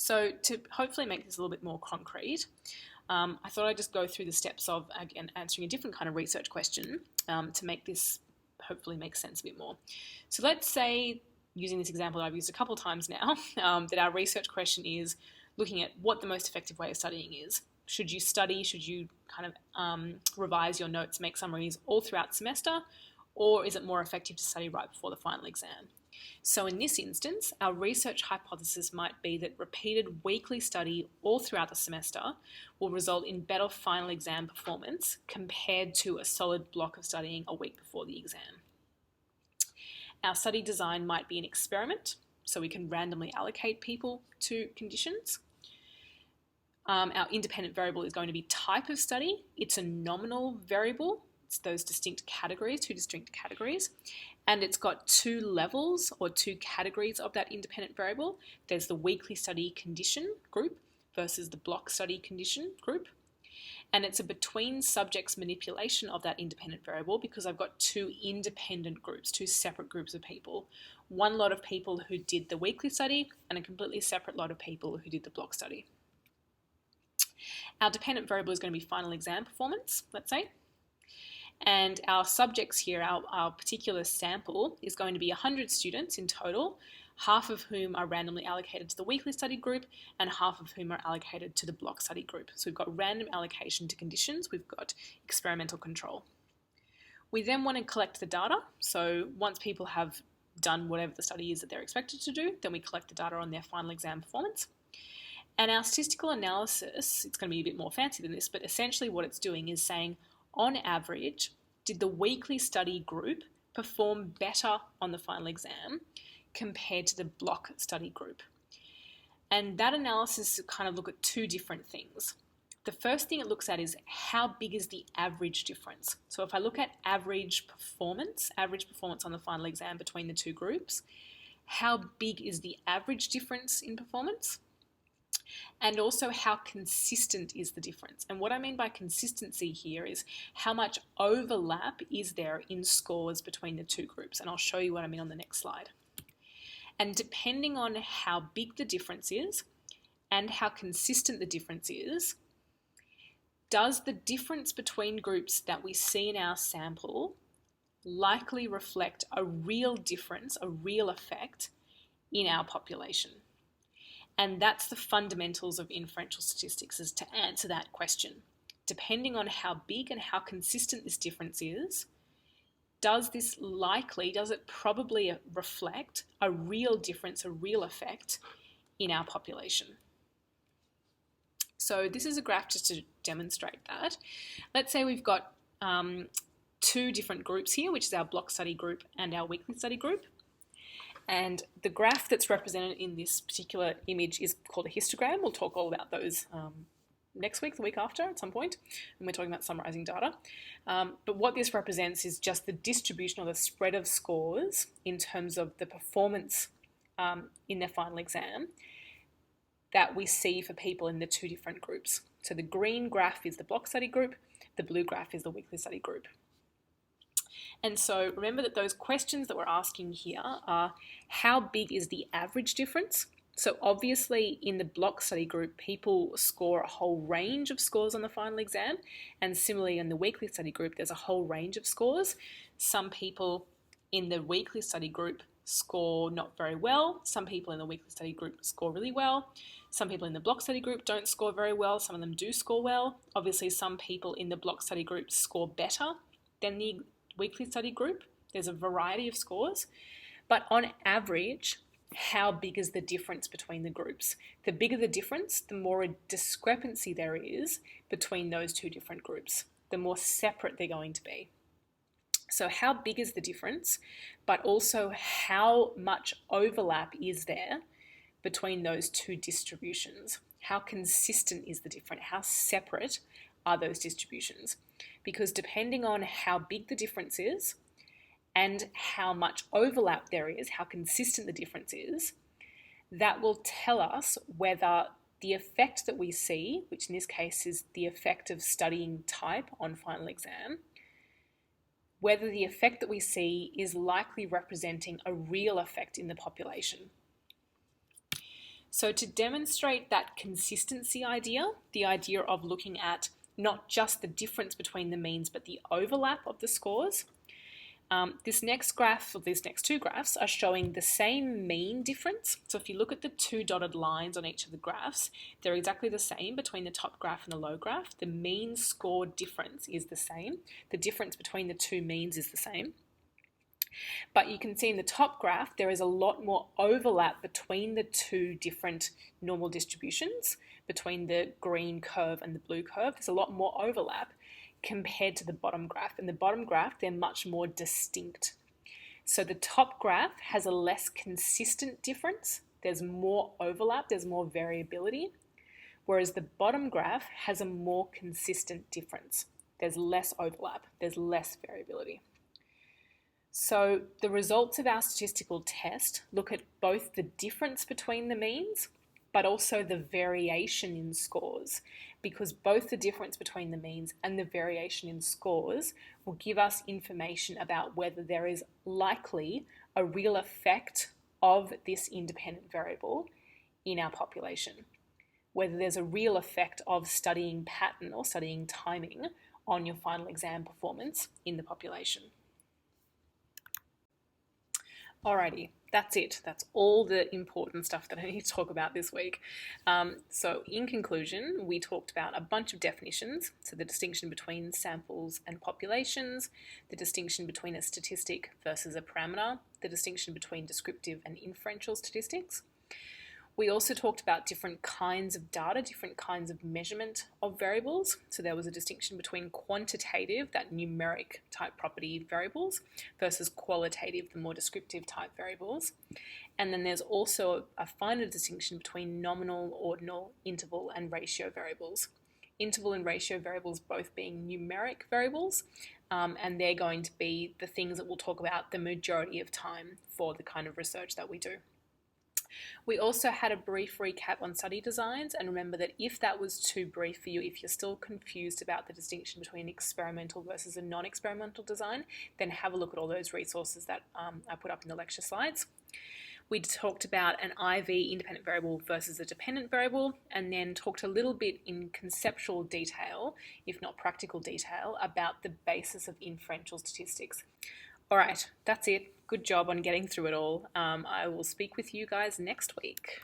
So to hopefully make this a little bit more concrete, I thought I'd just go through the steps of, again, answering a different kind of research question to make this hopefully make sense a bit more. So let's say, using this example that I've used a couple of times now, that our research question is looking at what the most effective way of studying is. Should you study, should you kind of revise your notes, make summaries all throughout the semester, or is it more effective to study right before the final exam? So in this instance, our research hypothesis might be that repeated weekly study all throughout the semester will result in better final exam performance compared to a solid block of studying a week before the exam. Our study design might be an experiment, so we can randomly allocate people to conditions. Our independent variable is going to be type of study. It's a nominal variable. It's those distinct categories, two distinct categories. And it's got two levels or two categories of that independent variable. There's the weekly study condition group versus the block study condition group. And it's a between subjects manipulation of that independent variable because I've got two independent groups, two separate groups of people. One lot of people who did the weekly study and a completely separate lot of people who did the block study. Our dependent variable is going to be final exam performance, let's say. And our subjects here, our particular sample, is going to be 100 students in total, half of whom are randomly allocated to the weekly study group and half of whom are allocated to the block study group. So we've got random allocation to conditions, we've got experimental control. We then want to collect the data. So once people have done whatever the study is that they're expected to do, then we collect the data on their final exam performance. And our statistical analysis, it's going to be a bit more fancy than this, but essentially what it's doing is saying, on average, did the weekly study group perform better on the final exam compared to the block study group? And that analysis kind of look at two different things. The first thing it looks at is how big is the average difference. So if I look at average performance on the final exam between the two groups, how big is the average difference in performance? And also how consistent is the difference. And what I mean by consistency here is how much overlap is there in scores between the two groups. And I'll show you what I mean on the next slide. And depending on how big the difference is and how consistent the difference is, does the difference between groups that we see in our sample likely reflect a real difference, a real effect in our population? And that's the fundamentals of inferential statistics, is to answer that question. Depending on how big and how consistent this difference is, does it probably reflect a real difference, a real effect in our population? So this is a graph just to demonstrate that. Let's say we've got two different groups here, which is our block study group and our weekly study group. And the graph that's represented in this particular image is called a histogram. We'll talk all about those next week, the week after at some point, when we're talking about summarizing data. But what this represents is just the distribution or the spread of scores in terms of the performance in their final exam that we see for people in the two different groups. So the green graph is the block study group, the blue graph is the weekly study group. And so remember that those questions that we're asking here are, how big is the average difference? So obviously in the block study group, people score a whole range of scores on the final exam. And similarly in the weekly study group, there's a whole range of scores. Some people in the weekly study group score not very well. Some people in the weekly study group score really well. Some people in the block study group don't score very well. Some of them do score well. Obviously some people in the block study group score better than the weekly study group. There's a variety of scores, but on average, how big is the difference between the groups? The bigger the difference, the more a discrepancy there is between those two different groups, the more separate they're going to be. So how big is the difference, but also how much overlap is there between those two distributions? How consistent is the difference? How separate are those distributions? Because depending on how big the difference is and how much overlap there is, how consistent the difference is, that will tell us whether the effect that we see, which in this case is the effect of studying type on final exam, whether the effect that we see is likely representing a real effect in the population. So to demonstrate that consistency idea, the idea of looking at not just the difference between the means but the overlap of the scores, this next graph, or these next two graphs, are showing the same mean difference. So if you look at the two dotted lines on each of the graphs, they're exactly the same between the top graph and the low graph. The mean score difference is the same. The difference between the two means is the same. But you can see in the top graph, there is a lot more overlap between the two different normal distributions, between the green curve and the blue curve. There's a lot more overlap compared to the bottom graph. In the bottom graph, they're much more distinct. So the top graph has a less consistent difference. There's more overlap, there's more variability, whereas the bottom graph has a more consistent difference. There's less overlap, there's less variability. So the results of our statistical test look at both the difference between the means, but also the variation in scores, because both the difference between the means and the variation in scores will give us information about whether there is likely a real effect of this independent variable in our population, whether there's a real effect of studying pattern or studying timing on your final exam performance in the population. Alrighty, that's it. That's all the important stuff that I need to talk about this week. So in conclusion, we talked about a bunch of definitions. So the distinction between samples and populations, the distinction between a statistic versus a parameter, the distinction between descriptive and inferential statistics. We also talked about different kinds of data, different kinds of measurement of variables. So there was a distinction between quantitative, that numeric type property variables, versus qualitative, the more descriptive type variables. And then there's also a finer distinction between nominal, ordinal, interval, and ratio variables. Interval and ratio variables both being numeric variables, and they're going to be the things that we'll talk about the majority of time for the kind of research that we do. We also had a brief recap on study designs, and remember that if that was too brief for you, if you're still confused about the distinction between experimental versus a non-experimental design, then have a look at all those resources that I put up in the lecture slides. We talked about an IV independent variable versus a dependent variable, and then talked a little bit in conceptual detail, if not practical detail, about the basis of inferential statistics. All right, that's it. Good job on getting through it all. I will speak with you guys next week.